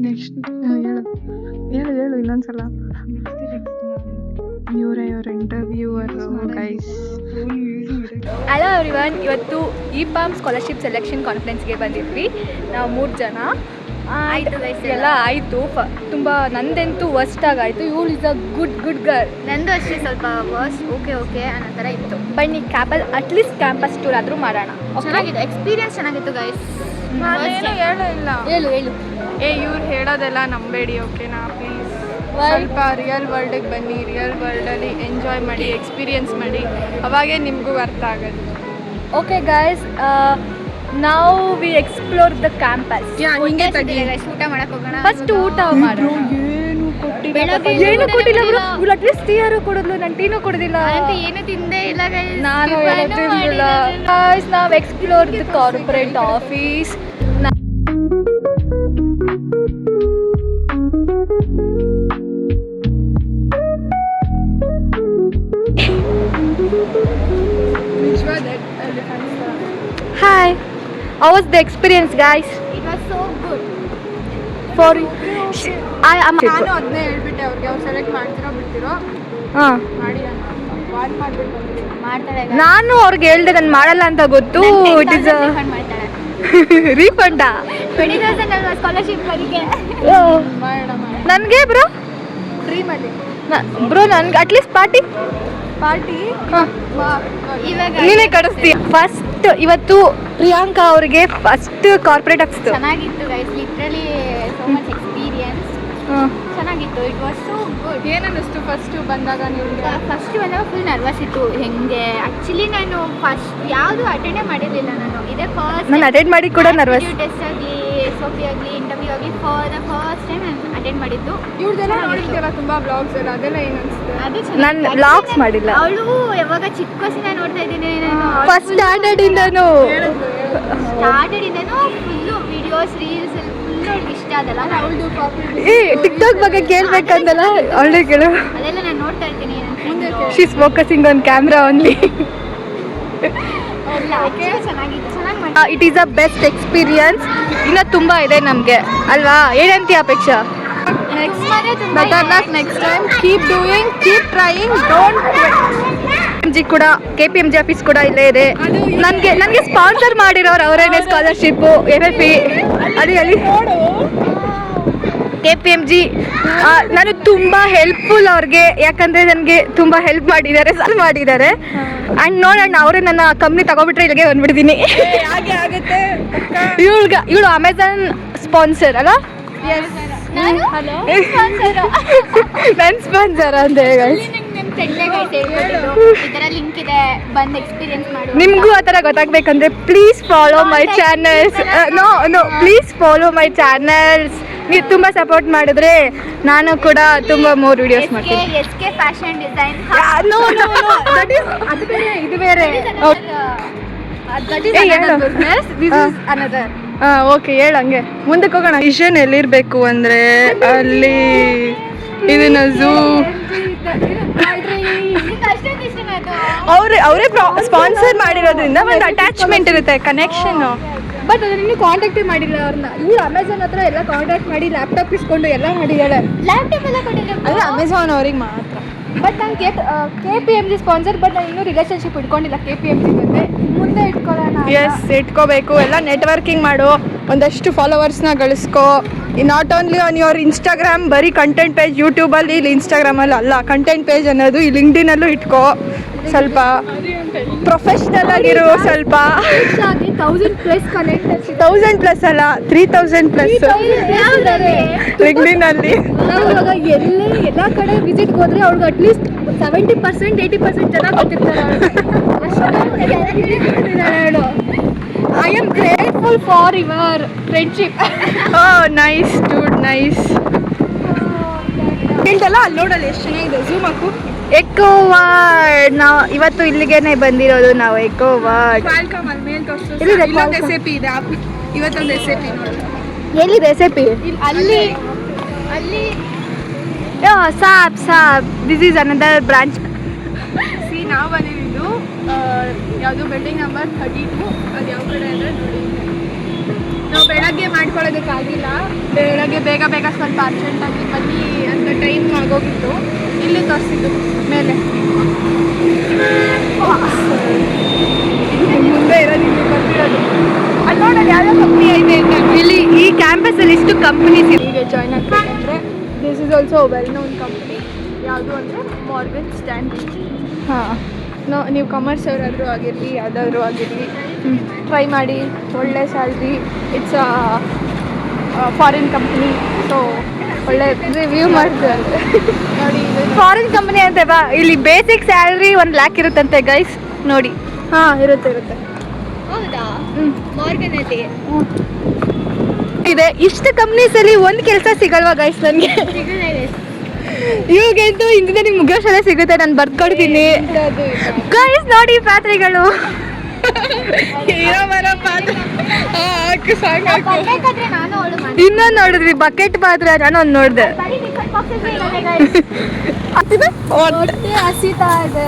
Next ಹೇಳು ಹೇಳು ಹೇಳು ಇನ್ನೊಂದ್ಸಲ. ಇವರೇ ಇವ್ರ ಇಂಟರ್ವ್ಯೂವರ್ ಗೈಸ್. ಹಲೋ ಎವ್ರಿವನ್, ಇವತ್ತು ಇ-ಪಾಮ್ ಸ್ಕಾಲರ್ಶಿಪ್ ಸೆಲೆಕ್ಷನ್ ಕಾನ್ಫರೆನ್ಸ್ಗೆ ಬಂದಿದ್ವಿ ನಾವು 3 ಜನ. ಆಯಿತು ಗೈಸ್, ಎಲ್ಲ ಆಯಿತು. ತುಂಬ ನಂದಂತೂ ವರ್ಸ್ಟ್ ಆಗಾಯಿತು. ಇವಳು ಇಸ್ ಅ ಗುಡ್ ಗರ್ಲ್. ನಂದು ಅಷ್ಟೇ ಸ್ವಲ್ಪ ವರ್ಸ್ ಓಕೆ ಅನ್ನೋ ಥರ ಇತ್ತು. ಬನ್ನಿ ಅಟ್ಲೀಸ್ಟ್ ಕ್ಯಾಂಪಸ್ ಟೂರ್ ಆದರೂ ಮಾಡೋಣ. ಚೆನ್ನಾಗಿತ್ತು, ಎಕ್ಸ್ಪೀರಿಯನ್ಸ್ ಚೆನ್ನಾಗಿತ್ತು ಗೈಸ್. ಹೇಳು ಇಲ್ಲ ಹೇಳು ಇವ್ರು ಹೇಳೋದೆಲ್ಲ ನಂಬೇಡಿ, ಓಕೆನಾ? ಪ್ಲೀಸ್ ಸ್ವಲ್ಪ ರಿಯಲ್ ವರ್ಲ್ಡಿಗೆ ಬನ್ನಿ. ರಿಯಲ್ ವರ್ಲ್ಡಲ್ಲಿ ಎಂಜಾಯ್ ಮಾಡಿ, ಎಕ್ಸ್ಪೀರಿಯನ್ಸ್ ಮಾಡಿ, ಅವಾಗೇ ನಿಮಗೂ ಅರ್ಥ ಆಗೋದು. ಓಕೆ ಗೈಸ್, ನಾವು ವಿ ಎಕ್ಸ್ಪ್ಲೋರ್ ದ ಕ್ಯಾಂಪಸ್. ಹಿಂಗೆ ತೆಗಿ. ಊಟ ಮಾಡಕ್ಕೆ ಹೋಗೋಣ. ಫಸ್ಟ್ ಊಟ ಮಾಡೋಣ. ಏನು ಕೊಟ್ಟಿಲ್ಲ ಬ್ರೋ. ಇವ್ಳು ಅಟ್ಲೀಸ್ಟ್ ಟೀ ಯಾರು ಕೊಡೋದ್ಲು, ನಾನು ಟೀನೂ ಕೊಡೋದಿಲ್ಲ. ಏನು ತಿಂದೇ ಇಲ್ಲ ಗೈಸ್. ನಾನು ತಿಂದಿಲ್ಲ ಗೈಸ್. ನಾವು explore the corporate office. Hi, how was the experience, guys? It was so good. For ನಾನು ಅದನ್ನೇ ಹೇಳ್ಬಿಟ್ಟೆ ಅವ್ರಿಗೆ, ಅವ್ರು ಸೆಲೆಕ್ಟ್ ಮಾಡ್ತಿರೋ ಬಿಡ್ತಿರೋ ಮಾಡಿ ವಾಟ್ ಮಾಡ್ಬಿಟ್ಟು ಬಂದ್ರಿ. ಮಾಡ್ತಾಳೆ ನಾನು ಅವ್ರಿಗೆ ಹೇಳ್ದೆ ನಾನು ಮಾಡಲ್ಲ ಅಂತ ಗೊತ್ತು. ಇಟ್ ಇಸ್ ಮಾಡ್ತಾಳೆ. ರೀಫಂಡಾ 20,000 ಅಲ್ವಾ ಸ್ಕಾಲರ್ಶಿಪ್ ಬರಿಗೆ. ಮಾಡೋಣ ನನಗೆ ಬ್ರೋ ಡ್ರೀಮಲ್ಲಿ ಬ್ರೋ ನನಗೆ ಅಟ್ಲೀಸ್ಟ್ ಪಾರ್ಟಿ ಇವಾಗ ನೀನೇ ಕಳಿಸ್ತೀಯ. ಫಸ್ಟ್ ಇವತ್ತು ಪ್ರಿಯಾಂಕಾ ಅವ್ರಿಗೆ ಫಸ್ಟ್ ಕಾರ್ಪೊರೇಟ್ ಹಾಕ್ಸ್ತು. ಚೆನ್ನಾಗಿತ್ತು guys, literally so much experience. ಚೆನ್ನಾಗಿತ್ತು. It was so good. ಏನನ್ನಿಸ್ತು ಫಸ್ಟ್ ಬಂದಾಗ ನಿಮ್ಗೆ? ಫಸ್ಟ್ ಬಂದಾಗ ಫುಲ್ ನರ್ವಸ್ ಇತ್ತು. ಹೆಂಗೆ ಆ್ಯಕ್ಚುಲಿ ನಾನು ಫಸ್ಟ್ ಯಾವುದು ಅಟೆಂಡೇ ಮಾಡಿರಲಿಲ್ಲ. ನಾನು ಇದೇ ಫಸ್ಟ್ ನಾನು ಅಟೆಂಡ್ ಮಾಡಿ ಕೂಡ ನರ್ವಸ್. ಟೆಸ್ಟ್ ಆಗಲಿ, SOP ಆಗಲಿ, ಇಂಟರ್ವ್ಯೂ ಆಗಲಿ ಫಾರ್ ದ ಫಸ್ಟ್ ಟೈಮ್ ನಾನು ಅಟೆಂಡ್ ಮಾಡಿದ್ದು. ಇವ್ರದೆಲ್ಲ ನೋಡಿರ್ತೀರ ತುಂಬಾ ಬ್ಲಾಗ್ಸ್ ಎಲ್ಲ, ಅದೆಲ್ಲ ಏನು ಅನಿಸುತ್ತೆ? ಅದು ನಾನು ವ್ಲಾಗ್ಸ್ ಮಾಡಿಲ್ಲ. ಅವಳು ಯಾವಾಗ ಚಿಕ್ಕ ವಯಸ್ಸಿಂದ ನೋಡ್ತಾ ಇದ್ದೀನಿ ನಾನು. ಫಸ್ಟ್ ಸ್ಟ್ಯಾಂಡರ್ಡ್ ಇಂದನು ಸ್ಟಾರ್ಟೆಡ್ ಇಂದನೂ ಫುಲ್ಲು ವಿಡಿಯೋಸ್ ರೀಲ್ಸ್ ಫುಲ್ಲು ಅವ್ಳಿಗೆ ಇಷ್ಟ ಅದಲ್ಲ. ಅವಳದು ಕಾಪಿ ಈ ಟಿಕ್ಟಾಕ್ ಬಗ್ಗೆ ಕೇಳ್ಬೇಕಂದಲ್ಲ ಅವಳೇ ಕೇಳು. ಅದೆಲ್ಲ ನಾನು ನೋಡ್ತಾ ಇರ್ತೀನಿ. She is focusing on camera only. ಚೆನ್ನಾಗಿತ್ತು, ಚೆನ್ನಾಗಿ ಮಾಡಿ. It is a best experience. ಇನ್ನು ತುಂಬ ಇದೆ ನಮಗೆ ಅಲ್ವಾ? ಏನಂತೀಯ Apeksha? Next time keep doing, keep trying, don't KPMG ಕೂಡ KPMG ಆಫೀಸ್ ಕೂಡ ಇಲ್ಲೇ ಇದೆ. ನನಗೆ ಸ್ಪಾನ್ಸರ್ ಮಾಡಿರೋರು ಅವರೇನೆ ಸ್ಕಾಲರ್ಶಿಪ್ಪು FFE ಅಲ್ಲಿ KPMG. ನಾನು ತುಂಬ ಹೆಲ್ಪ್ಫುಲ್ ಅವ್ರಿಗೆ, ಯಾಕಂದರೆ ನನಗೆ ತುಂಬ ಹೆಲ್ಪ್ ಮಾಡಿದ್ದಾರೆ, ಸಾಲ್ವ್ ಮಾಡಿದ್ದಾರೆ. ಆ್ಯಂಡ್ ನೋಡೋಣ, ಅವರೇ ನನ್ನ ಕಂಪ್ನಿ ತಗೊಬಿಟ್ರೆ ಇಲ್ಲಿಗೆ ಬಂದ್ಬಿಡ್ತೀನಿ. ಇವಳು ಅಮೆಝಾನ್ ಸ್ಪಾನ್ಸರ್ ಅಲ್ಲ? ನನ್ನ ಸ್ಪಾನ್ಸರ್ ಅಂತ ಹೇಳಿ ಲಿಂಕ್ ಇದೆ, ಬಂದು ಎಕ್ಸ್ಪೀರಿಯನ್ಸ್ ಮಾಡಿ. ನಿಮಗೂ ಆ ಥರ ಗೊತ್ತಾಗಬೇಕಂದ್ರೆ please follow my channels. Please follow my channels. ನೀವು ತುಂಬ ಸಪೋರ್ಟ್ ಮಾಡಿದ್ರೆ ನಾನು ಕೂಡ ತುಂಬ ಮೋರ್ ವಿಡಿಯೋಸ್ ಮಾಡ್ತೀನಿ. SK fashion design. ಅದು ಬೇರೆ, ಇದು ಬೇರೆ. ಓಕೆ, ಹೇಳು ಹಂಗೆ ಮುಂದಕ್ಕೆ ಹೋಗೋಣ. ವಿಷನ್ ಎಲ್ಲಿರಬೇಕು ಅಂದರೆ ಅಲ್ಲಿ ಇದನ್ನ ಝೂ ಅವರೇ ಸ್ಪಾನ್ಸರ್ ಮಾಡಿರೋದ್ರಿಂದ ಒಂದು ಅಟ್ಯಾಚ್ಮೆಂಟ್ ಇರುತ್ತೆ, ಕನೆಕ್ಷನ್. ಬಟ್ ಅದನ್ನ ಇನ್ನೂ ಕಾಂಟ್ಯಾಕ್ಟೇ ಮಾಡಿಲ್ಲ ಅವ್ರನ್ನ. ಇವ್ರು ಅಮೆಝಾನ್ ಹತ್ರ ಎಲ್ಲ ಕಾಂಟ್ಯಾಕ್ಟ್ ಮಾಡಿ ಲ್ಯಾಪ್ಟಾಪ್ ಇಸ್ಕೊಂಡು ಎಲ್ಲ ಮಾಡಿದ್ದಾಳೆ. ಲ್ಯಾಪ್ಟಾಪ್ ಎಲ್ಲ ಕೊಟ್ಟಿಲ್ಲ ಅಂದರೆ ಅಮೆಝಾನ್ ಅವ್ರಿಗೆ ಮಾತ್ರ. ಬಟ್ ನಾನು KPMG ಸ್ಪಾನ್ಸರ್. ಬಟ್ ನಾನು ಇನ್ನೂ ರಿಲೇಷನ್ಶಿಪ್ ಇಟ್ಕೊಂಡಿಲ್ಲ KPMG ಬಗ್ಗೆ. ಮುಂದೆ ಇಟ್ಕೊಳ್ಳೋಣ. ಎಸ್, ಇಟ್ಕೋಬೇಕು. ಎಲ್ಲ ನೆಟ್ವರ್ಕಿಂಗ್ ಮಾಡು, ಒಂದಷ್ಟು ಫಾಲೋವರ್ಸ್ನ ಗಳಿಸ್ಕೋ. Not only on your Instagram, ಬರೀ ಕಂಟೆಂಟ್ ಪೇಜ್ ಯೂಟ್ಯೂಬಲ್ಲಿ, ಇಲ್ಲಿ ಇನ್ಸ್ಟಾಗ್ರಾಮಲ್ಲಿ ಅಲ್ಲ, ಕಂಟೆಂಟ್ ಪೇಜ್ ಅನ್ನೋದು ಈ ಲಿಂಕ್ಡಿನಲ್ಲೂ ಇಟ್ಕೋ. ಸ್ವಲ್ಪ ಪ್ರೊಫೆಷ್ನಲ್ ಆಗಿರು. ಸ್ವಲ್ಪ 1000+ ಕನೆಕ್ಟ್, 1000+ ಅಲ್ಲ 3000+. ಲಿಂಕ್ಡಿನಲ್ಲಿ ನಾವು ಇವಾಗ ಎಲ್ಲ ಕಡೆ ವಿಸಿಟ್ಗೆ ಹೋದ್ರೆ ಅವ್ಳಿಗೆ ಅಟ್ಲೀಸ್ಟ್ 70% 80% ಜನ ಗೊತ್ತಿರ್ತಾರೆ. I am grateful for your friendship. Nice dude, nice. ಹೇಳ್ದಲ್ಲ ಅಲ್ಲಿ ನೋಡಲ್ಲ ಎಷ್ಟು ಚೆನ್ನಾಗಿದೆ. ಝೂಮ್ ಹಾಕು. Echo word. ನಾವು ಇವತ್ತು ಇಲ್ಲಿಗೇನೆ ಬಂದಿರೋದು. ನಾವು ಎಕೋ ವರ್ಡ್ ರೆಸಿಪಿ ಇದೆ. ಇವತ್ತೊಂದು ರೆಸಿಪಿ ನೋಡಿ. ಎಲ್ಲಿದೆ ರೆಸಿಪಿ? ಅಲ್ಲಿ ಸಾಬ್. This is another branch. ನಾವು ಬಂದಿದ್ದು ಯಾವುದು ಬಿಲ್ಡಿಂಗ್ ನಂಬರ್ 32. ಅದು ಯಾವ ಕಡೆ ಅಂದರೆ ನೋಡಿ, ನಾವು ಬೆಳಗ್ಗೆ ಮಾಡ್ಕೊಳ್ಳೋದಕ್ಕಾಗಿಲ್ಲ, ಬೆಳಗ್ಗೆ ಬೇಗ ಬೇಗ ಸ್ವಲ್ಪ ಅರ್ಜೆಂಟಾಗಿ ಬನ್ನಿ ಅಂತ ಟೈಮ್ ಆಗೋಗಿತ್ತು. ಇಲ್ಲೂ ತೋರಿಸಿದ್ದು ಮೇಲೆ ಮುಂದೆ ಇರೋದು ಇಲ್ಲಿ ಬರ್ತಿರೋದು. ಅಲ್ಲಿ ನೋಡೋದು ಯಾವ್ಯಾವ ಕಂಪ್ನಿ ಐತೆ ಅಂತ. ಇಲ್ಲಿ ಈ ಕ್ಯಾಂಪಸಲ್ಲಿ ಇಷ್ಟು ಕಂಪನೀಸ್ ಇದೆ. ಹೀಗೆ ಜಾಯ್ನ್ ಆಗಬೇಕಂದ್ರೆ this is also well known company. ಯಾವುದು ಅಂದರೆ ಮಾರ್ಗನ್ ಸ್ಟ್ಯಾನ್ಲಿ. ಹಾಂ, ನೀವು ಕಾಮರ್ಸ್ ಅವರಾದರೂ ಆಗಿರಲಿ ಯಾವುದಾದ್ರೂ ಆಗಿರಲಿ ಟ್ರೈ ಮಾಡಿ. ಒಳ್ಳೆ salary, it's foreign company. So ಒಳ್ಳೆ ರಿವ್ಯೂ ಮಾಡ್ತಾರೆ ನೋಡಿ. ಫಾರಿನ್ ಕಂಪನಿ ಅಂತೆ ಬಾ. ಇಲ್ಲಿ ಬೇಸಿಕ್ ಸ್ಯಾಲ್ರಿ 1 lakh ಇರುತ್ತಂತೆ ಗೈಸ್, ನೋಡಿ. ಹಾಂ, ಇರುತ್ತೆ. ಹೌದಾ? ಮಾರ್ಗನಲ್ಲಿ ಇದೆ. ಇಷ್ಟು ಕಂಪ್ನೀಸಲ್ಲಿ ಒಂದು ಕೆಲಸ ಸಿಗಲ್ವಾ ಗೈಸ್ ನನಗೆ? ಇವಾಗಂತೂ ಇಂಜಿನಿಯರಿಂಗ್ ಮುಗಿಯೋಷ್ಟೇ ಸಿಗುತ್ತೆ. ನಾನು ಬರ್ಕೊಡ್ತೀನಿ ಗೈಸ್. ನೋಡಿ ಪಾತ್ರೆಗಳು, ಬೇಕಾದ್ರೆ ನಾನು ಅವಳು ಇನ್ನೊಂದು ನೋಡಿದ್ವಿ ಬಕೆಟ್ ಪಾತ್ರೆ, ನಾನು ಒಂದು ನೋಡಿದೆ. ಹೊಟ್ಟೆ ಹಸಿತಾ ಇದೆ.